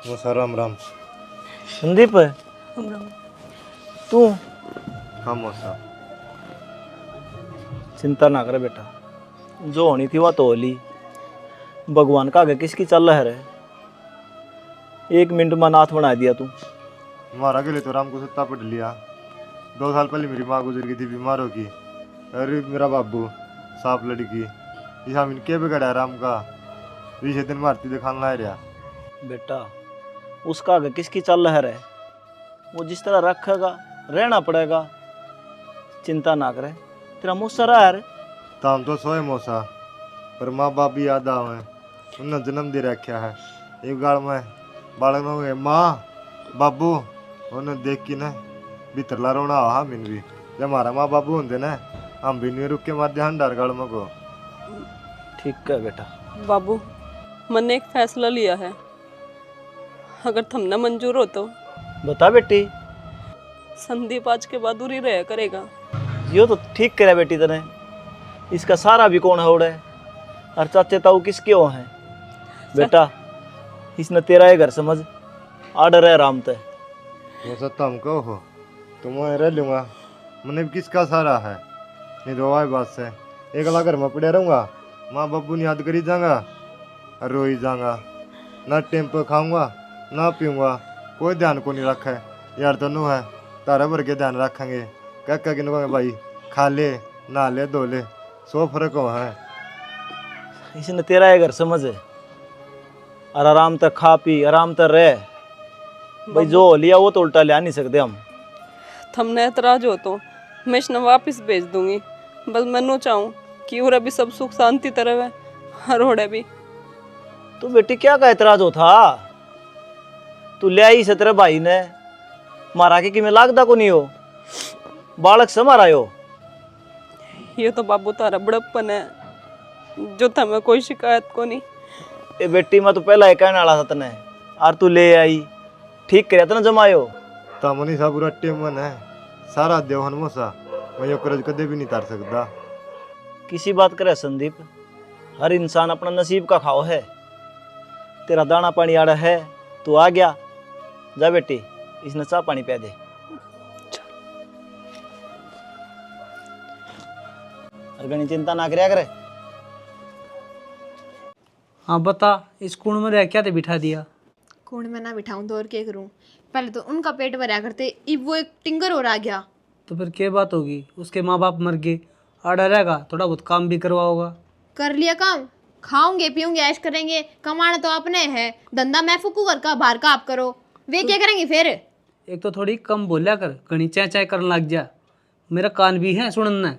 मौसा राम राम। संदीप तू हाँ मौसा। चिंता ना करे बेटा, जो होनी थी वह तो होली। भगवान का आगे किसकी चल रहा है। 1 मिनट में नाथ बना दिया तू। मारा के लिए तो राम को सत्ता पढ़ लिया। 2 साल पहले मेरी माँ गुजर गई थी बीमार होगी। अरे मेरा बाबू सांप लड़की इस हम के बिगड़ा राम का। 20 दिन मारती दिखाने ला रहा। बेटा उसका आगे किसकी चल रहा है। वो जिस तरह रखेगा रहना पड़ेगा। चिंता ना करे, तेरा मुँह सरा है। ताम तो सोए मौसा, पर माँ बाप भी याद आवे। उन्हें जन्म दे रखा है। एक गाल में बालक में हुए माँ बाबू उन्हें देख के ना भीतर ला रोना आ हम भी। जब हमारा माँ बाबू होंगे ना हम भी नहीं रुक के मार ध्यान डार गाल में को। ठीक है बेटा। बाबू, मैंने एक फैसला लिया है, अगर थमना मंजूर हो तो बता बेटी। संदीप आज के बाद दूर ही रहा करेगा। यो तो ठीक करे बेटी तने। इसका सारा भी कौन है उड़े और चाचे ताऊ किसके हो हैं। बेटा इसने तेरा ये घर समझ आडर है राम ते। वो सत्ता हम कहो हो तो मैं रह लूँगा। मैंने भी किसका सहारा है। नहीं तो वाई बात से एक अला घर में पड़े रहूँगा। माँ बाबू ने याद करी जाऊँगा और रोई जाऊँगा। ना टेम पर खाऊँगा ना पीऊँगा, कोई ध्यान को नहीं रखा है। यार तो नू है तारा भर के ध्यान रखेंगे। कह कह के कहेंगे भाई खा ले नहा ले धो ले। 100 फर्क हो है। इसने तेरा ये घर समझ है और आराम तक खा पी आराम तक रह। भाई जो हो लिया वो तो उल्टा ले आ नहीं सकते हम। थमने एतराज हो तो मैं इसने वापस भेज दूंगी। बस मैं चाहूँ कि और अभी सब सुख शांति तरह है और होड़े भी। तू बेटी क्या का एतराज हो था। तू ले आई से तेरे भाई ने मारा के मैं लागदा को नहीं हो। बालक से मारा हो। ये तो बाबू तारा बड़प्पन है, जो थमें कोई शिकायत को नहीं। ए बेटी मैं तो पहला ही कहने वाला था तने और तू ले आई ठीक करे तना जमायो। तमनी सा पूरा टेम मन है सारा देवहन मोसा। मैं यो करज कदे भी नहीं तार सकता। किसी बात करे संदीप, हर इंसान अपना नसीब का खाओ है। तेरा दाना पानी आड़ा है, तू आ गया। जा बेटी इसने चाह पानी पिया दे। और घनी चिंता ना करया करे। हाँ बता, इस कुंड में रह क्या ते बिठा दिया। कुंड में ना बिठाऊं तो और क्या करूं। पहले तो उनका पेट भरा करते, अब वो एक टिंगर और आ गया। तो फिर क्या बात होगी, उसके माँ बाप मर गए, आड़ा रहेगा, थोड़ा बहुत काम भी करवाओगा। कर लिया काम, खाओगे पियोगे ऐश करेंगे। कमाना तो अपने है, धंधा मैं फूकू घर का, बाहर का आप करो। वे क्या करेंगे फिर। एक तो थोड़ी कम बोलिया कर, घनी चाय चाय करने लग जा। मेरा कान भी है सुनना।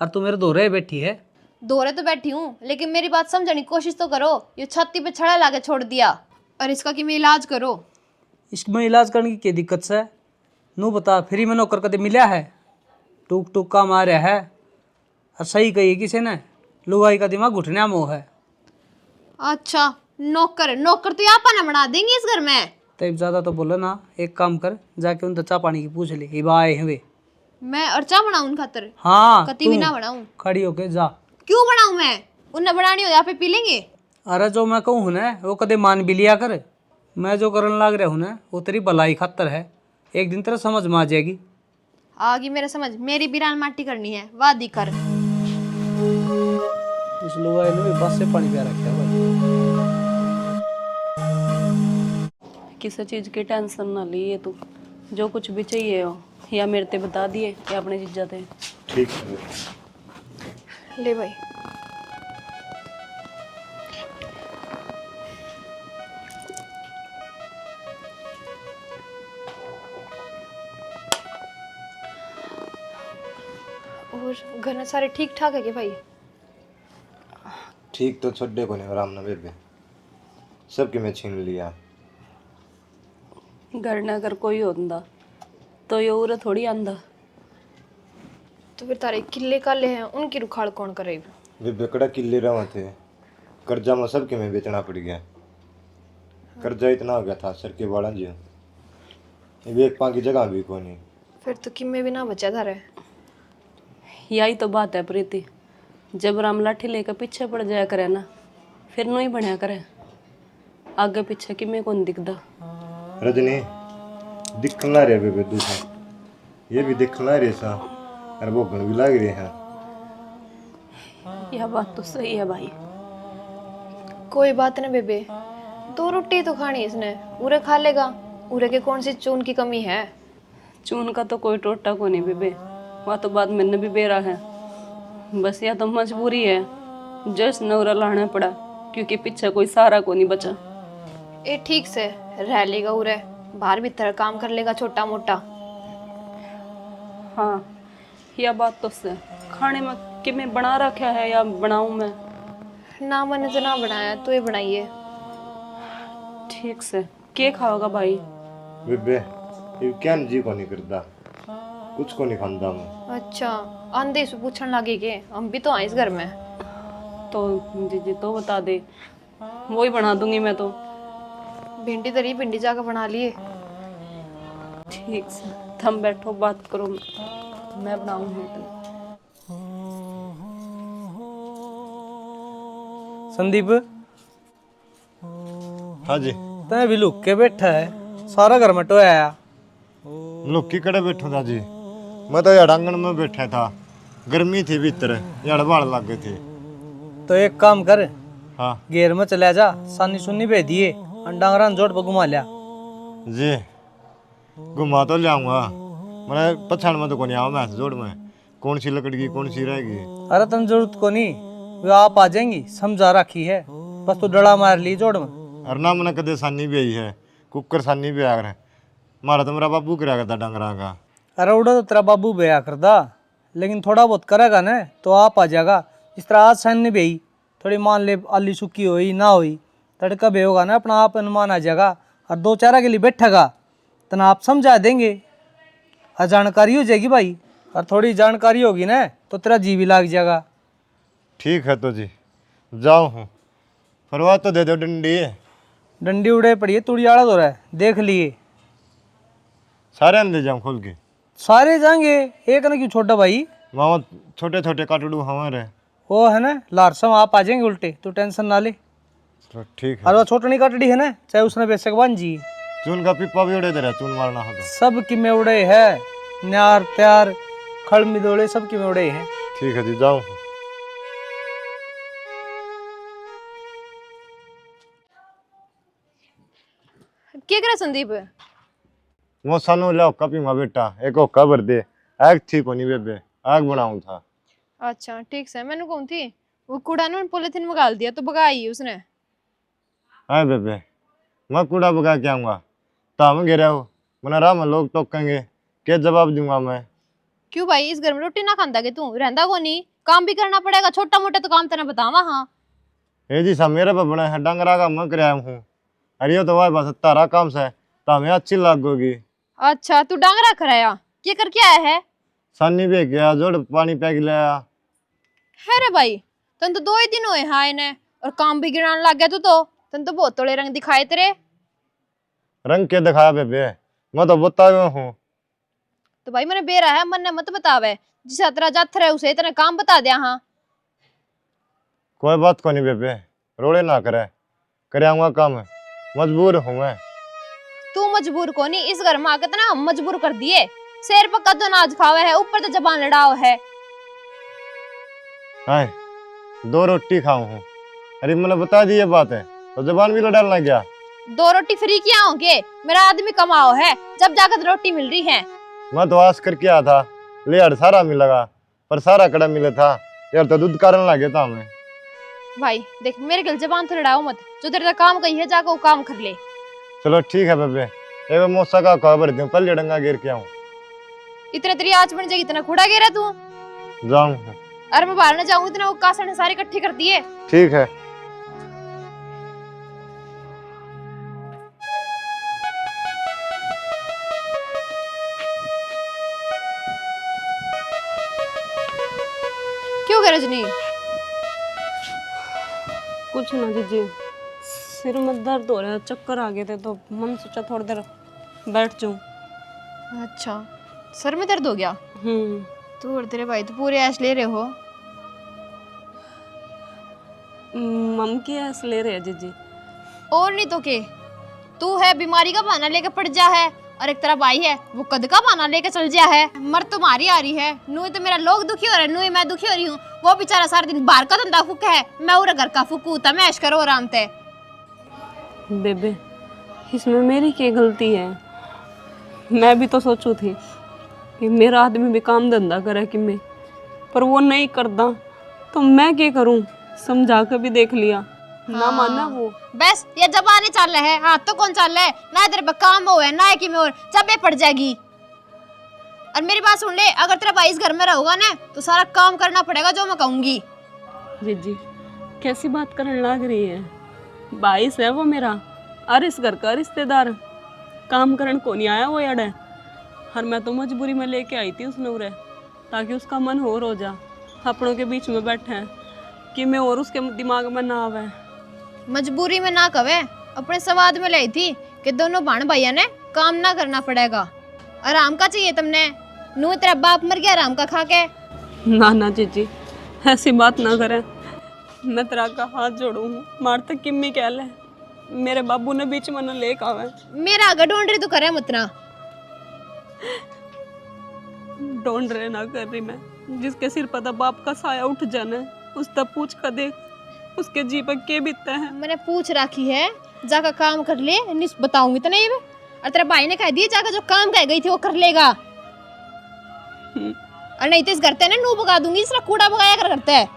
और तू मेरे दोहरे बैठी है। दोहरे तो बैठी हूँ, लेकिन मेरी बात समझने की कोशिश तो करो। ये छत्ती पे छड़ा लाके छोड़ दिया और इसका कि मैं इलाज करो। इसमें इलाज करने की क्या दिक्कत है। नू बता, फ्री में नौकर कदे मिला है। टूक टूक का मारा है। और सही कही किसी ने, लुगाई का दिमाग घुटने में है। अच्छा नौकर, नौकर तो आप ना बना देंगे इस घर में। तब ज़्यादा तो बोले ना, एक काम कर, जाके उन चाय पानी की पूछ ले, ये आए हुए। मैं अर्चा बनाऊं उन खातर। हाँ कति भी ना बनाऊं। खड़ी होके जा। क्यों बनाऊं मैं, उन्हें बनानी हो यहाँ पे पी लेंगे। अरे जो मैं कहूँ ना वो कदे मान भी लिया कर। मैं जो करने लाग रहा हूँ ना वो तेरी भलाई खातर है। एक दिन तेरा समझ में आ जाएगी। आगे मेरा समझ, मेरी बिरान माटी करनी है, वादी कर। इस लुगाई ने भी बस से पानी पिया रखा है भाई। किसी चीज़ की टेंशन ना लिए तू, जो कुछ भी चाहिए हो या मेरे ते बता दिए या अपने जीजा थे। ठीक है। ले भाई। और घर में सारे ठीक ठाक है क्या भाई। ठीक तो छोड़े को नहीं आराम ना बेबे। सबके मैं छीन लिया। घर ना अगर कोई होता तो ये उरे थोड़ी आंदा। तो फिर तारे किले काले हैं, उनकी रुखाड़ कौन करे। वे बेकड़ा किले रहा थे। कर्जा में सबके में बेचना पड़ गया। कर्जा इतना हो गया था सर के बाड़ा जी। ये एक पाँव की जगह भी को नहीं। फिर तो किम्मे भी ना बचा था। यही तो बात है प्रीति, जब राम लाठी लेकर पीछे पड़ जाया करे ना, फिर नू ही बनया करे। आगे पीछे कि मैं कौन दिखदा। रजनी दिखना रहे बेबे दूसरा, ये भी दिखना रहे सा, अरे वो गण भी लग रहे हैं। यह बात तो सही है भाई। कोई बात ना बेबे, 2 रोटी तो खानी इसने, उरे खा लेगा। उरे के कौन सी चून की कमी है। चून का तो कोई टोटा को नहीं बेबे, वह तो बात मैंने भी बेरा है। बस या तो मजबूरी है, जस नौरा लाना पड़ा, क्योंकि पीछे कोई सहारा को नहीं बचा। ये ठीक से रह लेगा उरे, बाहर भीतर काम कर लेगा छोटा मोटा। हाँ यह बात तो सही। खाने में कि मैं बना रखा है या बनाऊं मैं? ना मैंने तो ना बनाया, तो ये बनाइए। ठीक से के खाओगा भाई? बेबे ये क्या जी को नहीं करता, कुछ को नहीं खांदा मैं। अच्छा, आंधे से पूछने लगे के हम भी तो आए इस घर में। तो जी तो बता दे, वो ही बना दूंगी मैं तो। भिंडी तरी भिंडी जाकर बना लिए। ठीक से तुम बैठो बात करो, मैं बनाऊंगी तो। संदीप, हाँ जी। तय भी लुक के बैठा है, सारा घर में टोया आया। लोग की कड़े बैठो था जी, मैं तो यार आंगन में बैठा था, गर्मी थी भीतर, यार बाढ़ लग गए थे। तो एक काम कर, हाँ घेर में चला जा, सानी सुन्नी भेज दिए, डांगरा जोड़ पर घुमा लिया। जी घुमा तो लियाऊंगा, मैं पछाड़ में तो को नहीं आऊँ मैं जोड़ में, कौन सी लकड़ी की कौन सी रहेगी। अरे तुम जरूरत को नहीं, वे आप आ जाएंगी, समझा रखी है, बस तू डड़ा मार ली जोड़ में। अरे ना मैंने कदे सानी भी आई है, कुकर सानी भी आ रहा, मारा तो मेरा बाबू करा करता डंगरा का। अरे उड़ा तो तेरा बाबू बया करदा, लेकिन थोड़ा बहुत करेगा ना तो आप आ जाएगा। इस तरह आज सहन नहीं बेई, थोड़ी मान ले आली सुखी होई ना होई, तड़का बे होगा ना अपना आप अनुमान आ जाएगा। और 2 चारा के लिए बैठेगा तना आप समझा देंगे, और जानकारी हो जाएगी भाई। और थोड़ी जानकारी होगी ना तो तेरा जी भी लाग जाएगा। ठीक है तो जी जाओ हूँ, फरवा तो दे दो डंडी, डंडी उड़े पड़ी है, तुड़ी आड़ा हो रहा है, देख लिए। सारे अंदर जाऊँ खोल के। सारे जाएंगे, एक ना क्यों छोटा भाई, वहाँ छोटे छोटे काटड़ू हमारे। वो है ना लारसम आप आ जाएंगे उल्टे, तू टेंशन ना ले। तो ठीक है। और वो छोटनी काटड़ी है ना, चाहे उसने बेशक बन जी, चून का पिप्पा भी उड़े दे रहा, चून मारना हो तो। सब की में उड़े है, न्यार त्यार खड़ मिदोड़े सब की में उड़े हैं। ठीक है जी जाओ हूँ। क्या करे संदीप? वो सानू ले ओका पीमा बेटा, एक ओका भर दे, आग थी कोनी बेबे, आग बनाऊं था। अच्छा ठीक से, मैंने कौन थी वो कूड़ा ने पॉलिथीन में गाल दिया तो भगाई उसने। हाँ बेबे मैं कूड़ा बगा के आऊंगा, ताम गिरा हो मना राम लोग टोकेंगे, क्या जवाब दूंगा मैं। क्यों भाई, इस घर में रोटी ना खांदा के तू रहंदा को नहीं? काम भी करना पड़ेगा, छोटा मोटा तो काम तेने बतावा। हाँ ये जी सा मेरे पे बना है डंगरा का मैं कराया हूँ, अरे ये तो भाई बस तारा काम से तामे अच्छी लागोगी। अच्छा, तू डांगरा कराया, क्या करके आया है? सानी भी गया जोड़ पानी पैक लाया। है रे भाई, तन तो 2 ही दिन हुए हैं आए ने, और काम भी गिराने लग गया तू तो। तन तो बहुत तोड़े रंग दिखाए तेरे। रंग के दिखाया बेबे, मैं तो बता गया हूँ। तो भाई मैंने बेरा है, मन ने मत बतावे, जिस तरह जात रहे उसे इतने काम बता दिया। हाँ कोई बात को नहीं बेबे, रोड़े ना करे, कराऊंगा काम, मजबूर हूँ मैं। तू मजबूर को नहीं, इस घर में आकर तो ना हम मजबूर कर दिए। शेर पक्का तो अनाज खावे है, ऊपर तो जबान लड़ाओ है। हाय 2 रोटी खाऊं हूँ, अरे मैंने बता दी ये बात है तो जबान भी लड़ाने लग गया। 2 रोटी फ्री किया होंगे, मेरा आदमी कमाओ है, जब जाकर रोटी मिल रही है। मैं तो आस करके आया था, ले यार सारा मिलेगा, पर सारा कड़ा मिले था यार, तो दूध कारण लगे था हमें। भाई देख, मेरे गल जबान तो लड़ाओ मत, जो तेरे से काम कही है जाकर वो काम कर ले। चलो ठीक है बेबे, एक मौसा का खबर दूं, कल लड़ंगा गिर के आऊं। इतने तेरी आँच बन जाएगी, इतना कूड़ा गिरा तू। जाऊं? अरे मैं बाहर न जाऊंगी, इतना वो कासने सारी इकट्ठी कर दिए। ठीक है। क्यों गया रजनी? कुछ ना जीजी, सिर में दर्द हो रहा है, चक्कर आ गए थे तो मन सोचा थोड़ी देर बैठ जाऊं। अच्छा, सर में दर्द हो गया? तू और तेरे भाई तो पूरे ऐश ले रहे हो। मम की ऐस ले रहे हैं जीजी। और नहीं तो के, तू है बीमारी का बहाना लेके पड़ जा है, और एक तरफ भाई है वो कद का बहाना लेके चल जा है। मर तुम्हारी आ रही है, नू तो मेरा लोग दुखी हो रहे, नू ही मैं दुखी हो रही हूँ। वो बेचारा सारा दिन बाहर का धंधा फूक है, मैं और घर का फूकू, तब ऐश करो आराम से। बेबे इसमें मेरी क्या गलती है? मैं भी तो सोचू थी कि मेरा आदमी भी काम धंधा करे कि मैं, पर वो नहीं करता तो मैं क्या करूं? समझा कर भी देख लिया, ना माना वो। बस ये जबाने चल रहे हैं, हाथ तो कौन चल रहा है? ना तेरे पे काम हो है ना है कि मैं और चबे पड़ जाएगी। और मेरी बात सुन ले, अगर तेरा भाई इस घर में रहोगा ना तो सारा काम करना पड़ेगा जो मैं कहूंगी। जी कैसी बात करने लग रही है? बाईस है वो मेरा, और इस घर का रिश्तेदार, काम करने को नहीं आया वो यार। और मैं तो मजबूरी में लेके आई थी उस नूरे, ताकि उसका मन और हो जा, अपनों के बीच में बैठे हैं कि मैं और उसके दिमाग में ना आवे। मजबूरी में ना कवे, अपने सवाद में लाई थी कि दोनों भाण भैया ने काम ना करना पड़ेगा। आराम का चाहिए तुमने, नू तेरा बाप मर गया आराम का खा के। ना जीजी ऐसी बात ना करे, मैं तेरा का हाथ जोड़ू हूँ, मार तक किम्मी कह ले, मेरे बाबू ने बीच में न लेके आवे। मेरा आगे ढूंढ रही तो करे मुतना। ढूंढ रहे ना कर रही मैं, जिसके सिर पर तो बाप का साया उठ जाना, उस तब पूछ कर देख उसके जी पर के बीतता है। मैंने पूछ रखी है, जाकर काम कर ले, नहीं बताऊंगी तो नहीं। और तेरे भाई ने कह दिया जाकर जो काम कह गई थी वो कर लेगा, और नहीं तो इस घर ते ना नू भगा दूंगी, इसलिए कूड़ा भगाया कर करते है।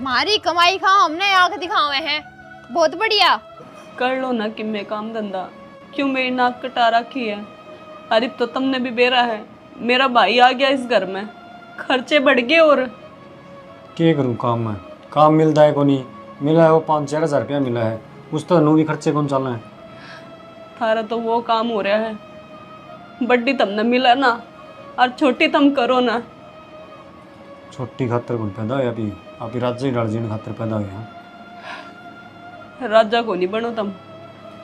मारी कमाई खाओ, हमने आग दिखावे हैं, बहुत बढ़िया। कर लो ना कि मैं काम धंधा, क्यों मेरी नाक कटा रखी है? अरे तो तुमने भी बेरा है, मेरा भाई आ गया इस घर में, खर्चे बढ़ गए। और क्या करूँ काम में? काम मिलता है को नहीं मिला है, वो 5-4 हज़ार रुपया मिला है, उस तो नू भी खर्चे कौन चल रहे हैं। थारा तो वो काम हो रहा है, बड्डी तुमने मिला ना, और छोटी तुम करो ना। छोटी खातर कौन पैदा हुआ? अभी आप राजा ही डालजीन खातर पैदा हुए हैं। राजा को नहीं बनो तुम,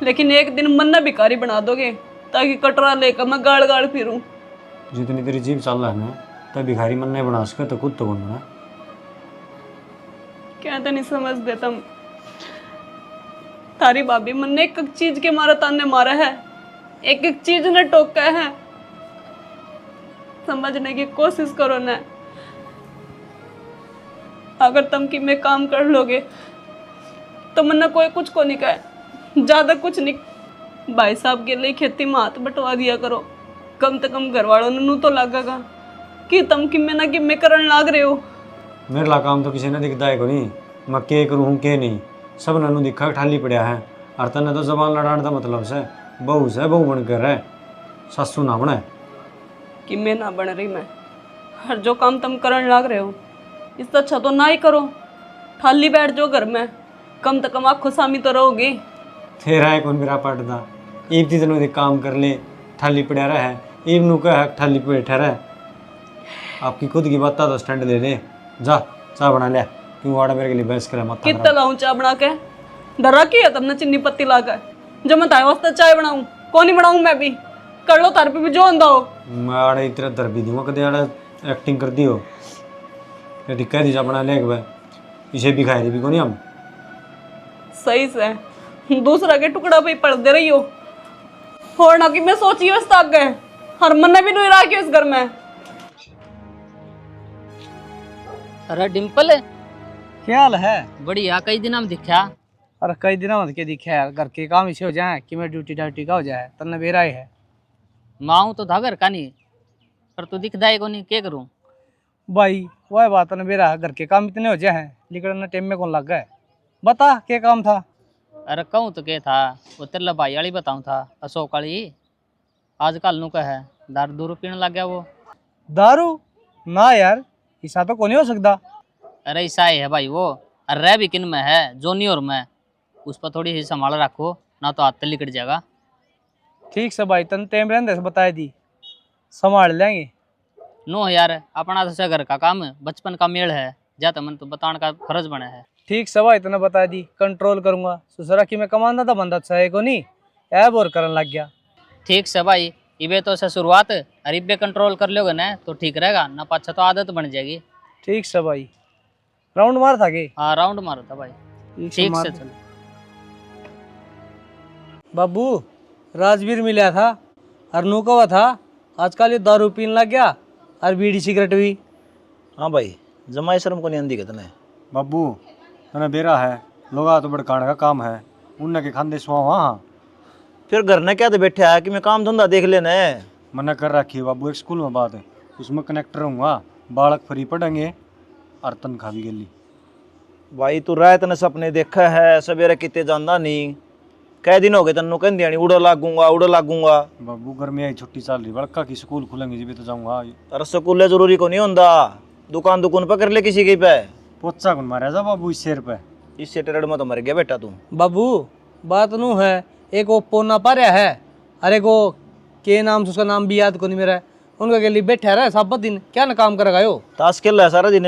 लेकिन एक दिन मन न भिखारी बना दोगे, ताकि कटरा लेकर मैं गाड़ गाड़ फिरूं। जितनी तेरी जीभ चल रहा है ना, तब भिखारी मन नहीं बना सके तो खुद तो कौन बना? क्या तो नहीं समझते तुम? तारी भाभी मन ने एक एक चीज के मारा ताने मारा है, एक एक चीज ने टोका है, समझने की कोशिश करो ना। अगर तुम कि मैं काम कर लोगे तो मन कोई कुछ को नहीं कहे, ज्यादा कुछ नहीं। भाई साहब के लिए खेती में हाथ बंटवा दिया करो, कम से कम घर वालों ने तो लगेगा कि तुम कि मैं ना कि मैं करन लाग रहे हो। मेरे ला काम तो किसी ने दिखता है को नहीं, मैं के करूँ हूँ के नहीं, सब ननू दिखा ठाली पड़ा है। और तने तो जबान लड़ाने का मतलब से बहू बन कर है, सासू ना बने। कि मैं ना बन रही मैं, हर जो काम तुम करन लाग रहे हो इससे अच्छा तो ना ही करो, ठाली बैठ जाओ घर में, कम से कम आँखों सामी तो रहोगे। तेरा है कौन मेरा पटदा? ईब ती तनु काम कर ले, ठाली पड़ा रहा है, ईब नु कह ठाली बैठा रहा। आपकी खुद की बात तो स्टैंड ले ले, जा चाय बना ले, क्यों वाड़ा मेरे के लिए बहस करे मत। कितना लाऊं चाय बना के? डरा की है तुमने चीनी पत्ती लाकर, जब मैं ताए वास्ते चाय बनाऊं, कौन ही बनाऊं? मैं भी कर लो, तार पे भी जो अंदा हो। मैं आड़े इतना दर भी दूंगा, कदे आड़े एक्टिंग कर दी हो। यदि कह दी जा बना ले, इसे भी खाए भी को नहीं हम। सही से दूसरा के टुकड़ा पे पड़ दे रही हो, और ना कि मैं सोची बस तक गए, हर मन ने भी नहीं रहा कि इस घर में। अरे डिम्पल, क्या हाल है? बढ़िया, कई दिन हम दिखा। अरे कई दिनों बाद के दिखे यार, घर के काम इसे हो जाए कि मैं ड्यूटी डायूटी का हो जाए, तन्ने बेरा ही है। माँ तो था घर का नहीं, पर तू दिखदा है को नहीं, क्या करूँ? भाई वह बात ने बेरा, घर के काम इतने हो जाए हैं, लेकिन टाइम में कौन लग गए? बता क्या काम था? अरे कहूँ तो क्या था, वो तेरे भाई वाली बताऊँ था, अशोक वाली। आजकल नु का है दारू दूरू पीने लग गया वो। दारू? ना यार, ऐसा तो कौन ही हो सकता। अरे ऐसा ही है भाई वो, अरे रह भी किन में है, जोनी और मैं, उस पर थोड़ी सी संभाल रखो, ना तो हाथ तले कट जाएगा। ठीक से भाई, तन टेम रहने से बता दी, संभाल लेंगे। नो यार, अपना तो घर का काम है, बचपन का मेल है, जाता मन तो बताने का फर्ज बना है। ठीक से भाई, तने बता दी, कंट्रोल करूंगा। ससुरा की मैं कमांदा था बंदा अच्छा है को नहीं, ऐब और करने लग गया। ठीक से भाई, इबे तो से शुरुआत, और इबे कंट्रोल कर लोगे ना तो ठीक रहेगा, ना पाछा तो आदत बन जाएगी। ठीक से भाई। राउंड मार था के हाँ राउंड मारा था भाई। ठीक से चल। बाबू राजवीर मिला था और नू कवा था आजकल ये दारू पीने लग गया और बीड़ी सिगरेट भी। हाँ भाई, जमाई शर्म को नहीं आंदी कितने। बाबू तने बेरा है, लोग तो बड़काने का काम है, उनने के खांदे सुहा वहाँ फिर घर ने क्या तो बैठे है कि मैं काम धंधा देख लेना। मना कर रखी है बाबू। एक स्कूल में बात है, उसमें कनेक्टर हूँगा, बालक फ्री पढ़ेंगे और तनख्वाह भी गेली। भाई तू रात ने सपने देखा है, सवेरे कितने जाना नहीं। कई दिन हो गए तेन कहंदिया नहीं उड़ा लागूंगा। बाबू गर्मी आई छुट्टी चल रही, बड़का की स्कूल खुलेंगे जी भी तो जाऊँगा। अरे स्कूल जरूरी को नहीं होंदा, दुकान पकड़ ले किसी की पे। पोचा कौन मारा जा बाबू इस शेर पे। इससे टेरड़ में तो मर गया बेटा तू। बाबू बात नू है, एक वो पोना पा रहा है अरे को के नाम से उसका नाम भी याद को नहीं मेरा है, उनका के लिए बैठा रहा है सब दिन, क्या ना काम करेगा यो। ताश खेल रहा है सारा दिन।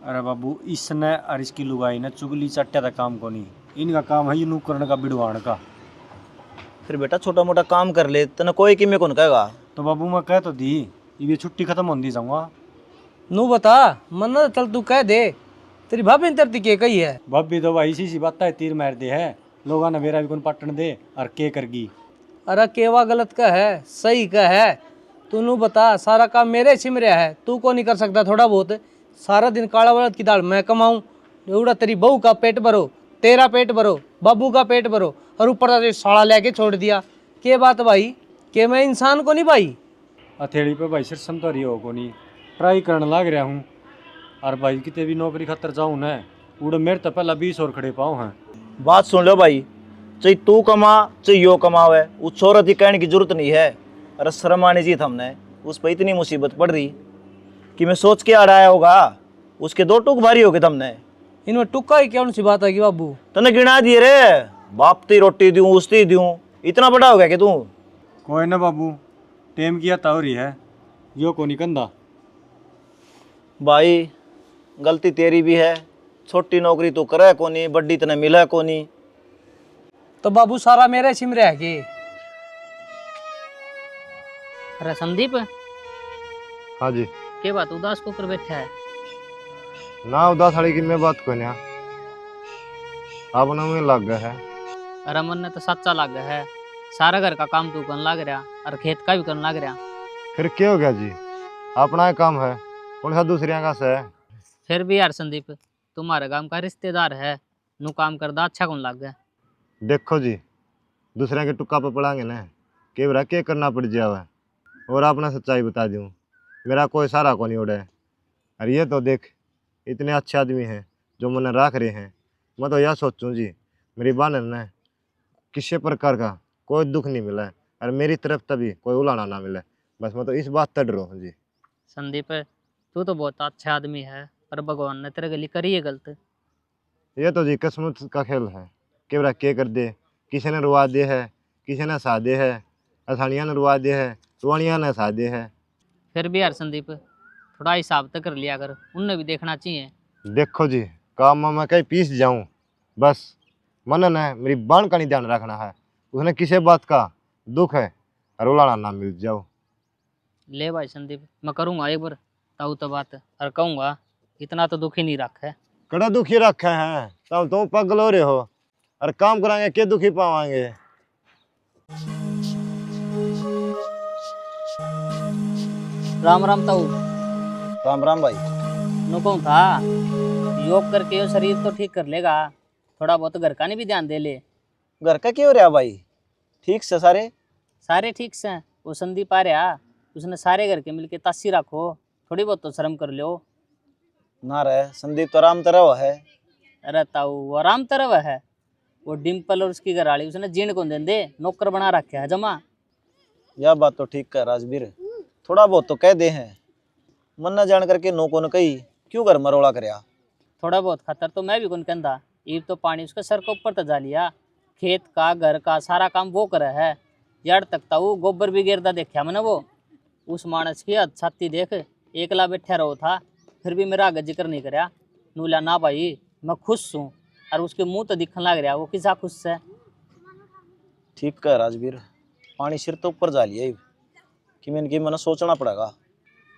अरे बाबू इसने और इसकी लुगाई ने चुगली चट्टा था काम को नहीं, इनका काम है यूं करने का, बिड़वाण का। फिर बेटा छोटा मोटा काम कर ले, तेने कोई कि मैं कौन कहेगा। तो बाबू मैं कह तो दी, ये छुट्टी खत्म होती जाऊँगा। नू बता मन ना चल तू कह दे, तेरी भाभी ने तेरी के कही है। भाभी तो भाई इसी सी बात है, तीर मार दे है लोग ने मेरा भी कौन पटन दे और के करगी। अरे केवा गलत का है सही का है, तू नू बता सारा काम मेरे सिम रहा है, तू को नहीं कर सकता थोड़ा बहुत। सारा दिन काला बलद की दाल मैं कमाऊं, एवड़ा तेरी बहू का पेट भरो, तेरा पेट भरो, बाबू का पेट भरो, और ऊपर से साड़ा लेके छोड़ दिया। के बात भाई के मैं इंसान को नहीं भाई। हथेली पे भाई सिर तो रही हो को नहीं, ट्राई करने लग रहा हूँ। और भाई कितने भी नौकरी खतर जाऊँ ना, उड़ मेरे तो पहला 20 और खड़े पाओ हैं। बात सुन लो भाई, चाहे तू कमा चाहे यो कमावे, उस छोरत की कहने की जरूरत नहीं है। अरे शर्म आनी चाहिए हमने, उस पर इतनी मुसीबत पड़ रही कि मैं सोच के अड़ाया होगा, उसके 2 टूक भारी हो गए तुमने। इनमें टुक्का ही कौन सी बात है कि बाबू। तने गिना दिए रे, बाप ती रोटी दूं उसती दूं, इतना बड़ा हो गया कि तू। कोई ना बाबू, टेम किया तावरी है, यो को नहीं कंधा। भाई गलती तेरी भी है, छोटी नौकरी तू करे को नहीं, बड्डी तने मिला को नहीं। तो बाबू सारा मेरे सिम रह के। अरे संदीप, हाँ जी। के बात उदास को कर बैठा है? ना उदास हड़ी की मैं बात को ना, अपना में लग गया है। अरे मन ने तो सच्चा लग गया है, सारा घर का काम तू करने लग रहा और खेत का भी करने लग रहा। फिर क्या हो गया जी, अपना ही काम है, कौन सा दूसरे का से है। फिर भी यार संदीप, तुम्हारे गांव का रिश्तेदार है, नू काम करदा अच्छा कौन लग गया। देखो जी, दूसरे के टुक्का पर पड़ांगे ना, केवरा क्या करना पड़ जावे। और अपना सच्चाई बता दूँ, मेरा कोई सारा को नहीं उड़े। और ये तो देख, इतने अच्छे आदमी हैं जो मैंने रख रहे हैं। मैं तो यह सोचूं जी, मेरी बहन ने किसी प्रकार का कोई दुख नहीं मिला है, और मेरी तरफ तभी कोई उलाना ना मिले, बस मैं तो इस बात तड़ रहा हूँ जी। संदीप तू तो बहुत अच्छा आदमी है, पर भगवान ने तेरे गली करी है गलत। ये तो जी किस्मत का खेल है, केवरा के कर दे, किसी ने रुआ दे है, किसी ने सा दे है, असानिया ने रुआ दे है, रुआनिया ने सा दे है। फिर भी यार संदीप थोड़ा हिसाब तक कर लिया कर, उनने भी देखना चाहिए। देखो जी, काम में मैं कहीं पीस जाऊं, बस मन ने मेरी बाण का नहीं ध्यान रखना है, उसने किसी बात का दुख है और उलाना ना मिल जाओ। ले भाई संदीप, मैं करूँगा एक बार ताऊ तो बात, और कहूँगा इतना तो दुखी नहीं रख है। कड़ा दुखी रखे हैं तब तुम पगल हो रहे हो, और काम कराएंगे के दुखी पावाएंगे। राम राम ताऊ। राम राम भाई। नो कहूँ था योग करके यो शरीर तो ठीक कर लेगा, थोड़ा बहुत घर का नहीं भी ध्यान दे ले। घर का क्यों रहा भाई, ठीक से सारे ठीक से। वो संदीप आ रहा, उसने सारे घर के मिलके तासी रखो, थोड़ी बहुत तो शर्म कर लो। ना रहे संदीप तो आराम तरह है। अरे ताऊ वो आराम तरह है, वो डिम्पल और उसकी घरवाली उसने जीण को दे नौकर बना रखे है जमा। यह बात तो ठीक है राजवीर, थोड़ा बहुत तो कह दे हैं, मन न जान करके नो को न कही क्यों घर मरोड़ा करया। थोड़ा बहुत खतर तो मैं भी कौन कहता, ईब तो पानी उसके सर के ऊपर तजा लिया, खेत का घर का सारा काम वो करे है। जड़ तक ताऊ गोबर भी गिरदा देखा मैंने वो। उस मानस की हद छाती देख, एकला बैठा रहो था, फिर भी मेरा आगे जिक्र नहीं करया। नूला ना भाई मैं खुश हूँ, और उसके मुंह तो दिखने लग रहा वो किसा खुश है। ठीक है राजवीर, पानी सिर तो ऊपर जा लिया कि मैंने सोचना पड़ेगा।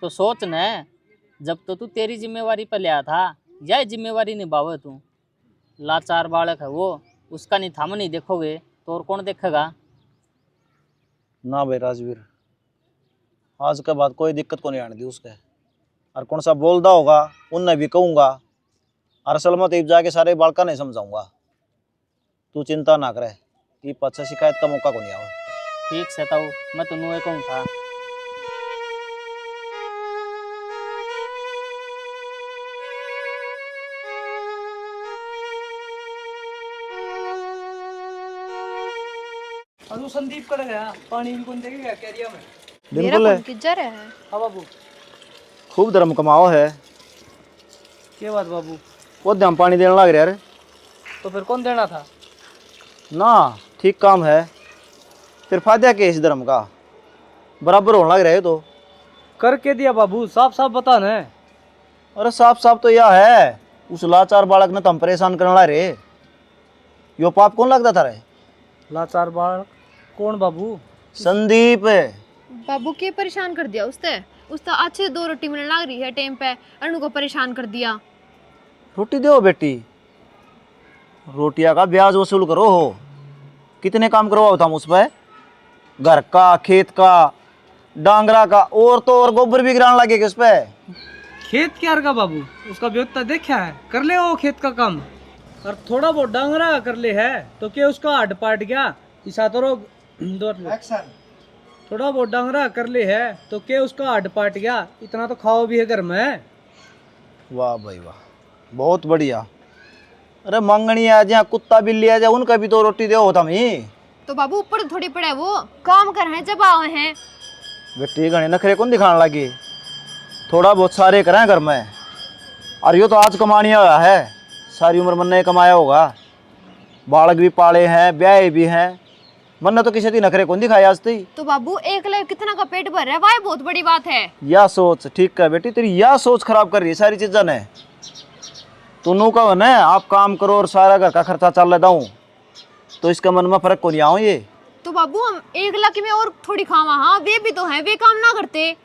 तो सोच न, जब तो तू तेरी जिम्मेवारी पर लिया था यह जिम्मेवारी निभावे तू। लाचार बालक है वो, उसका नहीं थाम नहीं देखोगे तो और कौन देखेगा। ना भाई राजवीर, आज के बाद कोई दिक्कत को नहीं आने दी उसके। और कौन सा बोलदा होगा उनने भी कहूँगा। और असल में तो जाके सारे बालका नहीं समझाऊंगा। तू चिंता ना करे कि पच्चा शिकायत का मौका को नहीं आवा। ठीक से ताऊ, मैं तो नुए कहूँ था। अनु संदीप कड़ गया, पानी भी कौन देखेगा कैरिया में। बिल्कुल है, किधर है? हाँ बाबू। खूब धर्म कमाओ है। क्या बात बाबू? वो हम पानी देने लग रहे यार। तो फिर कौन देना था? ना ठीक काम है, फिर फायदा क्या इस धर्म का? बराबर होने लग रहे तो। करके दिया बाबू, साफ साफ बता न। अरे साफ साफ तो यह है, उस लाचार बालक ने तो हम परेशान करने लग रहे। यो पाप कौन लगता था रे? लाचार बालक कौन बाबू? संदीप। बाबू के परेशान कर दिया उसने? उसने अच्छे 2 रोटी मिलने लग रही है टाइम पे, अनु को परेशान कर दिया। रोटी दो बेटी, रोटियां का ब्याज वसूल करो हो। कितने काम करवाओ था उस पर? घर का, खेत का, डांगरा का, और तो और गोबर भी गिराने लगे उस पर। खेत क्या का बाबू? उसका व्यवस्था देखा है, कर ले वो खेत का काम। और थोड़ा बहुत डांगरा कर ले है तो क्या उसका हड्ड पाट गया? इसा तो थोड़ा बहुत डांगरा कर ले है तो क्या उसका हड्ड पाट गया? इतना तो खाओ भी है घर में। वाह भाई वाह, बहुत बढ़िया। अरे मंगनी आ जाए, कुत्ता बिल्ली आ जाए, उनका भी तो रोटी दो होता मी। तो बाबू ऊपर तो थोड़ी पड़े, वो काम कर रहे हैं जब आए हैं। बेटी घने नखरे कौन दिखाने लगी? थोड़ा बहुत सारे करें घर में। और यो तो आज कमानी आया है, सारी उम्र मन ने कमाया होगा। बालक भी पाले हैं, ब्याह भी हैं, मन ने तो किसी दी नखरे कौन दिखाया आज तक। तो बाबू एक लाइफ कितना का पेट भर रहा है, वह बहुत बड़ी बात है। या सोच ठीक है बेटी, तेरी या सोच खराब कर रही है सारी चीज़ें ने। तुनू का ना आप काम करो और सारा घर का खर्चा चल लेता हूँ, तो इसका मन में फर्क को नहीं आओ ये। तो बाबू हम 1 लाख में और थोड़ी खावा, हाँ वे भी तो हैं, वे काम ना करते।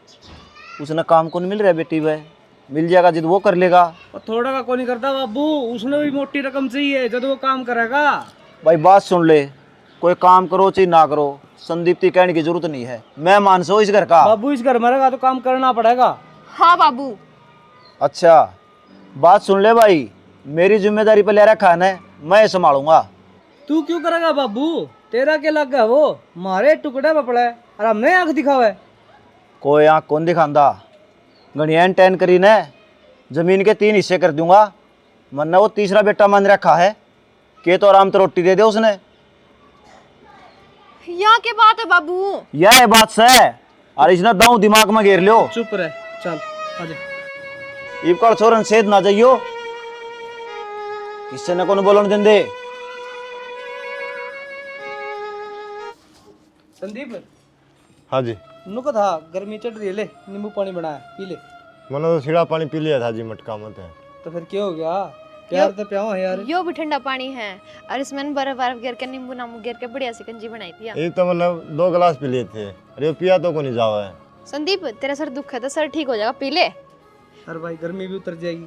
उसने काम को नहीं मिल रहा बेटी, वह मिल जाएगा जिद वो कर लेगा। और थोड़ा का कोई नहीं करता बाबू, उसने भी मोटी रकम चाहिए जब वो काम करेगा। भाई बात सुन ले, कोई काम करो चाहे ना करो, संदीप की कहने की जरूरत नहीं है। मैं मानस हूँ इस घर का। बाबू इस घर में रहेगा तो काम करना पड़ेगा। हाँ बाबू। अच्छा बात सुन ले भाई, मेरी जिम्मेदारी पर ले रखा है ना, मैं संभालूंगा। तू क्यों करेगा बाबू? तेरा क्या लग गया? वो मारे टुकड़े में पड़े और हमने आंख दिखावे। कोई आँख कौन दिखांदा? गणियान टैन करी ने जमीन के 3 हिस्से कर दूंगा। मन ने वो तीसरा बेटा मान रखा है के तो आराम तो रोटी दे दे उसने। यहाँ के बात है बाबू। यह है बात से, और इसने दाऊ दिमाग में घेर लियो। चुप रहे, चल आजा। इबकल छोरन सेध ना जाइयो, किससे न को बोलन दें दे। संदीप हाँ जी, नुको था गर्मी चढ़ रही है, ले नींबू पानी बनाया पी ले। मैंने तो सीढ़ा पानी पी लिया था जी, मटका मत है। तो फिर क्या हो गया? प्यार तो प्याओ है यार। यो भी ठंडा पानी है और इसमें बर्फ गिर के नींबू नामू गिर के बढ़िया सी बनाई थी। ये तो मैंने 2 गिलास पी लिए थे, अरे पिया तो को नहीं जावा है। संदीप तेरा सर दुख है तो सर ठीक हो जाएगा, पी ले। अरे भाई गर्मी भी उतर जाएगी,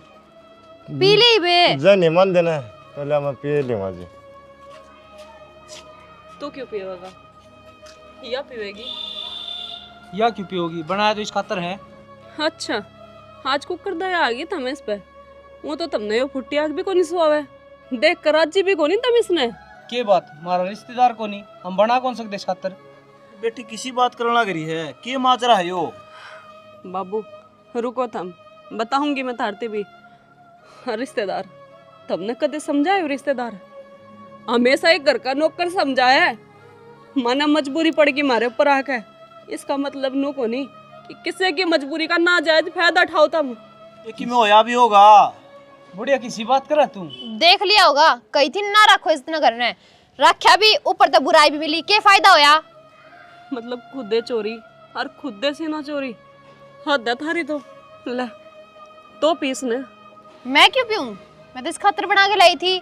पी ले बे। जन मन देना पहले मैं पी लूँगा जी। तो क्यों पिएगा? या पीवेगी? या क्यों पियोगी? बनाया तो इस खातर है। अच्छा, आज कुकर दया आ गई तमें इस पे। वो तो तुमने यो फुट्टी आग भी को नहीं सुआवे, देख कर राजी भी को नहीं तम इसने। के बात? हमारा रिश्तेदार को नहीं, हम बना कौन सकते इस खातर? बेटी किसी बात करने लग रही है, के माजरा है यो? बाबू रुको, थम बताऊंगी मैं तारते भी। रिश्तेदार तुमने कदे समझाए? रिश्तेदार हमेशा एक घर का नौकर समझाया है, माना मजबूरी पड़ गई मारे ऊपर आके। इसका मतलब नो को नहीं कि किसी की मजबूरी का नाजायज फायदा उठाओ तुम। ये कि में होया भी होगा। बुढ़िया किसी बात करा तू? देख लिया होगा, कही थी ना रखो इतना घर में, रखा भी ऊपर तो बुराई भी मिली, क्या फायदा होया? मतलब खुदे चोरी और खुदे से ना चोरी, हद है थारी तो। ले तो पीस ने। मैं क्यों पीऊं? मैं तो इस खातर बना के लाई थी।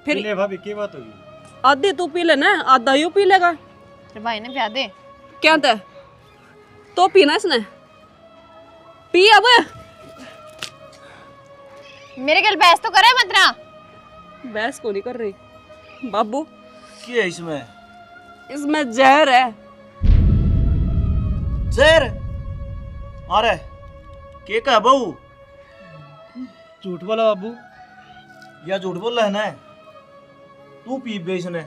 फिर ले भाभी की बात होगी? आधी तू पी लेना, आधा यू पी लेगा। तेरे भाई ने प्या दे। क्या था तो पीना इसने, पी अब। मेरे गल बहस तो करे मत ना। बहस को नहीं कर रही बाबू, क्या है इसमें? इसमें जहर है। जहर? अरे के का बहू? झूठ बोला बाबू। या झूठ बोल रहा है ना? तू पी बे इसने,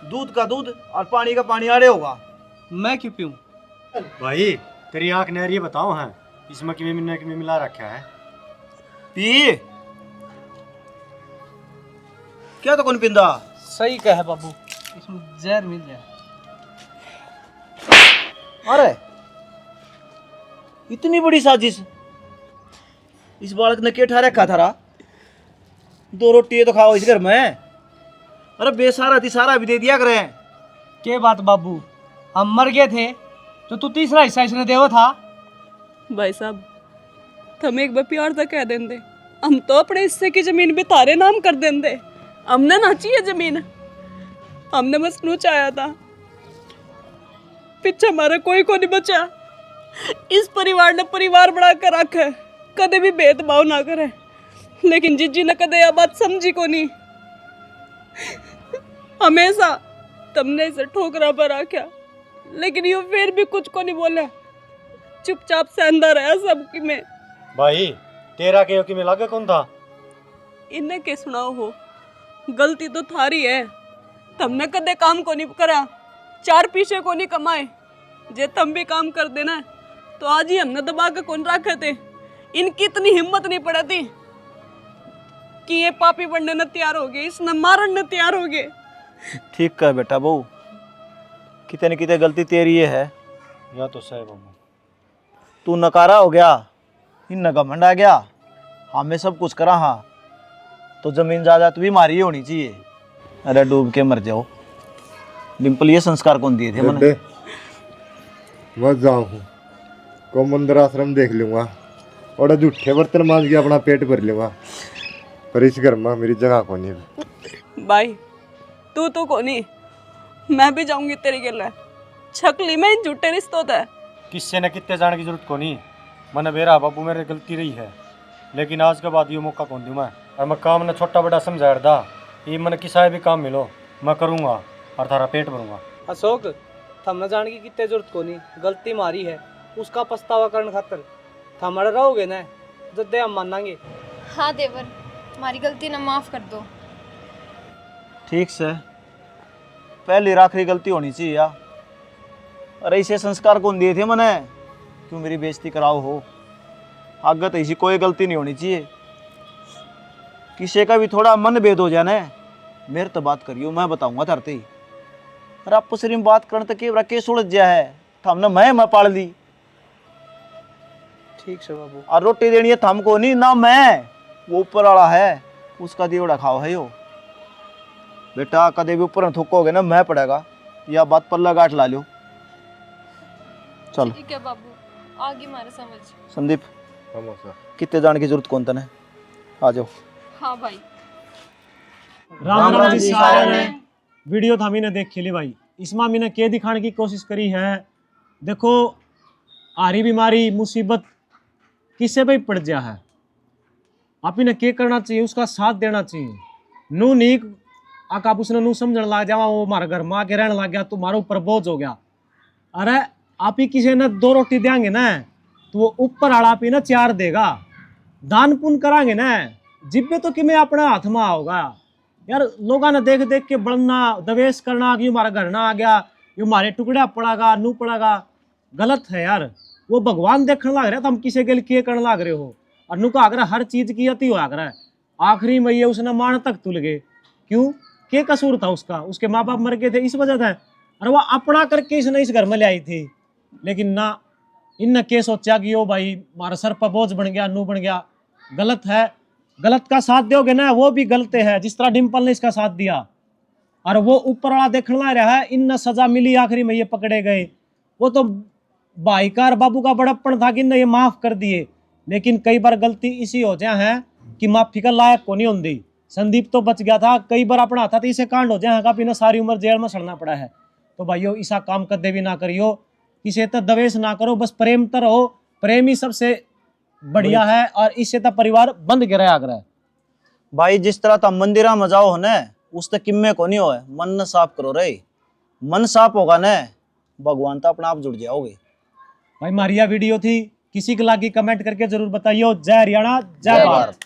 दूध का दूध और पानी का पानी आड़े होगा। मैं क्यों पीऊं? भाई तेरी आंख नहरी बताओ हैं, इसमें किमें मिला रखा है। पी क्या तो कौन पिंदा? सही कहा है बाबू, इसमें जहर मिल जाए। अरे इतनी बड़ी साजिश इस बालक ने क्या ठा रखा था? 2 रोटी तो खाओ इस घर में। अरे बेसारा थी, सारा भी दे दिया करें। के बात बाबू, हम मर गए थे तो तू तीसरा हिस्सा इसने देवा था। भाई साहब, तुम एक बार प्यार तक कह देंगे, हम तो अपने हिस्से की जमीन भी तारे नाम कर देंगे। हमने ना चाहिए जमीन, हमने बस नू चाहा था। पीछे हमारा कोई को नहीं बचा। इस परिवार ने परिवार बना कर रखा है, कदे भी भेदभाव ना करे। लेकिन जीजी ने कदे यह बात समझी को नहीं। हमेशा तुमने इसे ठोकरा पर रखा, लेकिन ये फिर भी कुछ को नहीं बोला, चुपचाप सहंदा रहा सबकी में। भाई तेरा के कि में लागे कौन था? इन्हें के सुनाओ हो, गलती तो थारी है। तुमने कदे काम को नहीं करा, 4 पीछे को नहीं कमाए। जे तुम भी काम कर देना तो आज ही हमने दबा के कौन रखे थे। इनकी इतनी हिम्मत नहीं पड़ा थी कि ये पापी बनने न तैयार हो गए, इसने मारन न तैयार हो गए। ठीक कह बेटा बहू, कितने न कितने गलती तेरी ये है। या तो सही बाबू। तू नकारा हो गया, इन घमंड आ गया, हमें सब कुछ करा। हाँ तो जमीन जायदाद भी मारी होनी चाहिए। अरे डूब के मर जाओ। डिम्पल ये संस्कार कौन दिए थे मैंने? बे, मत जाऊँ हूँ को मंदिर आश्रम देख लूँगा और जूठे बर्तन मांज के अपना पेट भर लूँगा, पर इस घर में मेरी जगह को नहीं। भाई तू तो को नहीं, मैं भी जाऊंगी तेरी गले। छकली में इन झूठे रिश्तों है। किससे न कितने जाने की जरूरत को नहीं। मैंने बेरा बाबू मेरी गलती रही है, लेकिन आज के बाद ये मौका कौन दूँ मैं। और मैं काम ने छोटा बड़ा समझा था, ये मैंने किसा भी काम मिलो मैं करूँगा और थारा पेट भरूँगा। अशोक, थम न जान की कितने जरूरत को नहीं, गलती मारी है, उसका पछतावा करने खातर थम अड़ रहोगे ना, जद्दे हम मानेंगे। हाँ देवर, हमारी गलती ना माफ कर दो। ठीक से पहली आखिरी गलती होनी चाहिए यार। अरे इसे संस्कार कौन दिए थे मैंने, क्यों मेरी बेइज्जती कराओ हो। आगे तो इसी कोई गलती नहीं होनी चाहिए। किसी का भी थोड़ा मन भेद हो जाए ना, मेरे तो बात करियो, मैं बताऊंगा तरते ही। अरे आप सिर्फ बात करने तक के सुलझ गया है, हमने मैं पाल दी। ठीक से बाबू। और रोटी देनी है हमको नहीं ना, मैं वो ऊपर वाला है उसका दियोड़ा खाओ है यो। बेटा कदे भी ऊपर थूकोगे ना मैं पड़ेगा, या बात पल्ला गांठ ला लो। चल ठीक है बाबू, आगे मारे समझ। संदीप, समोसा कितने जाने की जरूरत कौन तने, आ जाओ। हाँ भाई। राम राम जी सारे ने। वीडियो था मैंने देख खेली भाई, इसमें मैंने क्या दिखाने की कोशिश करी है। देखो आरी बीमारी मुसीबत किसे भी पड़ जा है, आप इन्हें क्या करना चाहिए, उसका साथ देना चाहिए। नू नीक आप उसने नू समझने लग जावा, वो हमारे घर में आके रहने लग गया, तुम्हारे ऊपर बोझ हो गया। अरे आप ही किसी ने 2 रोटी देंगे ना, तो वो ऊपर वाला आप ही ना 4 देगा। दान पुण्य करांगे ना, जिब्बे तो कि मैं अपने हाथ में होगा यार। लोगों ने देख देख के बढ़ना, दवेश करना कि हमारा घर ना आ गया, ये हमारे टुकड़ा पड़ेगा नू पड़ेगा, गलत है यार। वो भगवान देखने लग रहा है, तो हम किसी के लिए करने लग रहे हो। और नू का अगर हर चीज की अति हो रहा है, आखिरी में ये उसने मान तक तुल गए। क्यों, क्या कसूर था उसका? उसके माँ बाप मर गए थे इस वजह से, और वो अपना करके इसने इस घर में ले आई थी। लेकिन ना, इनने क्या सोचा कि ओ भाई हमारा सर पर बोझ बन गया, नू बन गया। गलत है, गलत का साथ दोगे ना वो भी गलत है। जिस तरह डिम्पल ने इसका साथ दिया, और वो ऊपर वाला देखने लग रहा है, इन सजा मिली, आखिरी में ये पकड़े गए। वो तो भाई का और बाबू का बड़प्पन था कि इन्हें ये माफ कर दिए। लेकिन कई बार गलती इसी हो जाए है कि माफी का लायक को नहीं होती। संदीप तो बच गया था, कई बार अपना था तो इसे कांड हो जाए का, इन्हें सारी उम्र जेल में सड़ना पड़ा है। तो भाइयों ऐसा काम कदे भी ना करियो, किसी तो दवेश ना करो, बस प्रेम तो रहो। प्रेम ही सबसे बढ़िया है, और इससे तो परिवार बंद गिरा आग्रह। भाई जिस तरह तुम मंदिरा में जाओ ने उस तक किम्मे को नहीं हो मन न साफ करो रे। मन साफ होगा ने भगवान तो अपने आप जुड़ जाओगे। भाई मारिया वीडियो थी, किसी को लागी कमेंट करके जरूर बताइयो। जय हरियाणा, जय भारत।